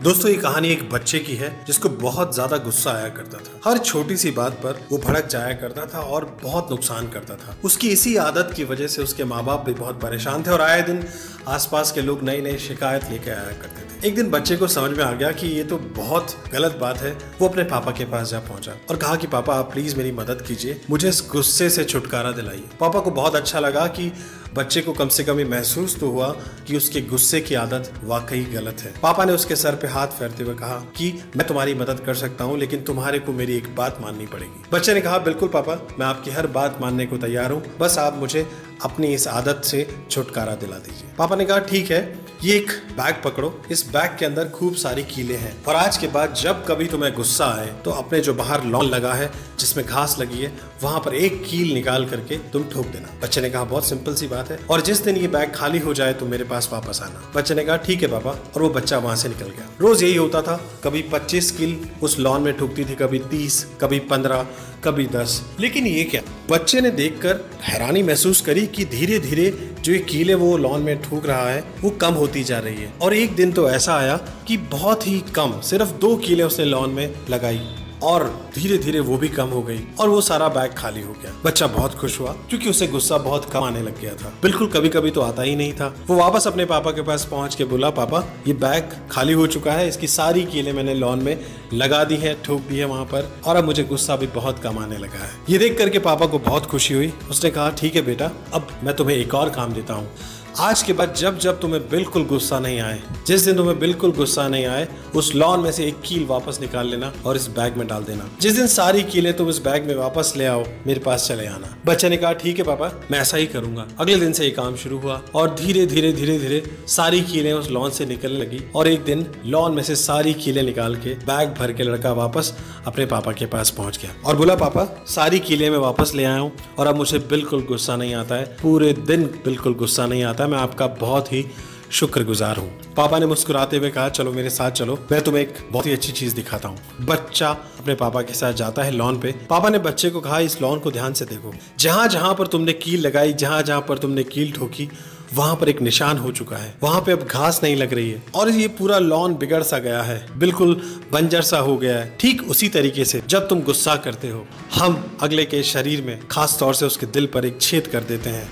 दोस्तों ये कहानी एक बच्चे की है जिसको बहुत ज्यादा गुस्सा आया करता था। हर छोटी सी बात पर वो भड़क जाया करता था और बहुत नुकसान करता था। उसकी इसी आदत की वजह से उसके माँ बाप भी बहुत परेशान थे और आए दिन आसपास के लोग नई नई शिकायत लेके आया करते थे। एक दिन बच्चे को समझ में आ गया कि ये तो बहुत गलत बात है। वो अपने पापा के पास जा पहुंचा और कहा कि पापा आप प्लीज मेरी मदद कीजिए, मुझे इस गुस्से से छुटकारा दिलाइए। पापा को बहुत अच्छा लगा कि बच्चे को कम से कम ये महसूस तो हुआ कि उसके गुस्से की आदत वाकई गलत है। पापा ने उसके सर पे हाथ फेरते हुए कहा कि मैं तुम्हारी मदद कर सकता हूँ, लेकिन तुम्हारे को मेरी एक बात माननी पड़ेगी। बच्चे ने कहा बिल्कुल पापा, मैं आपकी हर बात मानने को तैयार हूँ, बस आप मुझे अपनी इस आदत से छुटकारा दिला दीजिए। पापा ने कहा ठीक है, ये एक बैग पकड़ो, इस बैग के अंदर खूब सारी कीले हैं और आज के बाद जब कभी तुम्हें गुस्सा आए तो अपने जो बाहर लॉन लगा है जिसमें घास लगी है वहां पर एक कील निकाल करके तुम ठोक देना। बच्चे ने कहा बहुत सिंपल सी बात है, और जिस दिन ये बैग खाली हो जाए तो मेरे पास वापस आना। बच्चे ने कहा ठीक है पापा, और वो बच्चा वहां से निकल गया। रोज यही होता था, कभी 25 कील उस लॉन में ठोकती थी, कभी 30, कभी 15, कभी 10। लेकिन ये क्या, बच्चे ने देखकर हैरानी महसूस करी कि धीरे धीरे जो ये कीले वो लॉन में ठोक रहा है वो कम होती जा रही है। और एक दिन तो ऐसा आया कि बहुत ही कम, सिर्फ 2 कीले उसने लॉन में लगाई और धीरे धीरे वो भी कम हो गई और वो सारा बैग खाली हो गया। बच्चा बहुत खुश हुआ क्योंकि उसे गुस्सा बहुत कम आने लग गया था। बिल्कुल कभी कभी तो आता ही नहीं था। वो वापस अपने पापा के पास पहुंच के बोला पापा ये बैग खाली हो चुका है, इसकी सारी कीले मैंने लॉन में लगा दी है, ठोक दी है वहां पर, और अब मुझे गुस्सा भी बहुत कम आने लगा है। ये देख करके पापा को बहुत खुशी हुई। उसने कहा ठीक है बेटा, अब मैं तुम्हें एक और काम देता हूँ। आज के बाद जब जब तुम्हें बिल्कुल गुस्सा नहीं आए, जिस दिन तुम्हें बिल्कुल गुस्सा नहीं आए, उस लॉन में से एक कील वापस निकाल लेना और इस बैग में डाल देना। जिस दिन सारी कीलें तुम इस बैग में वापस ले आओ, मेरे पास चले आना। बच्चे ने कहा ठीक है पापा, मैं ऐसा ही करूंगा। अगले दिन से ये काम शुरू हुआ और धीरे धीरे सारी कीलें उस लॉन से निकलने लगी और एक दिन लॉन में से सारी कीलें निकाल के बैग भर के लड़का वापस अपने पापा के पास पहुंच गया और बोला पापा सारी कीलें मैं वापस ले आया हूँ और अब मुझे बिल्कुल गुस्सा नहीं आता है, पूरे दिन बिल्कुल गुस्सा नहीं आता, मैं आपका बहुत ही शुक्रगुजार हूँ। पापा ने मुस्कुराते हुए कहा चलो मेरे साथ चलो, मैं तुम्हें एक बहुत ही अच्छी चीज दिखाता हूँ। बच्चा अपने पापा के साथ जाता है लॉन पे। पापा ने बच्चे को कहा इस लॉन को ध्यान से देखो, जहां जहां पर तुमने कील लगाई, जहां जहां पर तुमने कील ठोकी, वहां पर एक निशान हो चुका है, वहां पे अब घास नहीं लग रही है और ये पूरा लॉन बिगड़ सा गया है, बिल्कुल बंजर सा हो गया है। ठीक उसी तरीके से जब तुम गुस्सा करते हो, हम अगले के शरीर में, खास तौर से उसके दिल पर एक छेद कर देते हैं।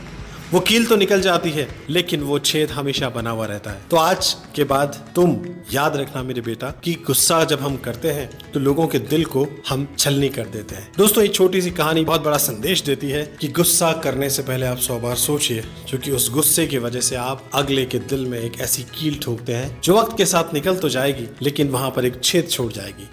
वो कील तो निकल जाती है लेकिन वो छेद हमेशा बना हुआ रहता है। तो आज के बाद तुम याद रखना मेरे बेटा कि गुस्सा जब हम करते हैं तो लोगों के दिल को हम छलनी कर देते हैं। दोस्तों ये छोटी सी कहानी बहुत बड़ा संदेश देती है कि गुस्सा करने से पहले आप 100 बार सोचिए, क्योंकि उस गुस्से की वजह से आप अगले के दिल में एक ऐसी कील ठोकते हैं जो वक्त के साथ निकल तो जाएगी लेकिन वहां पर एक छेद छोड़ जाएगी।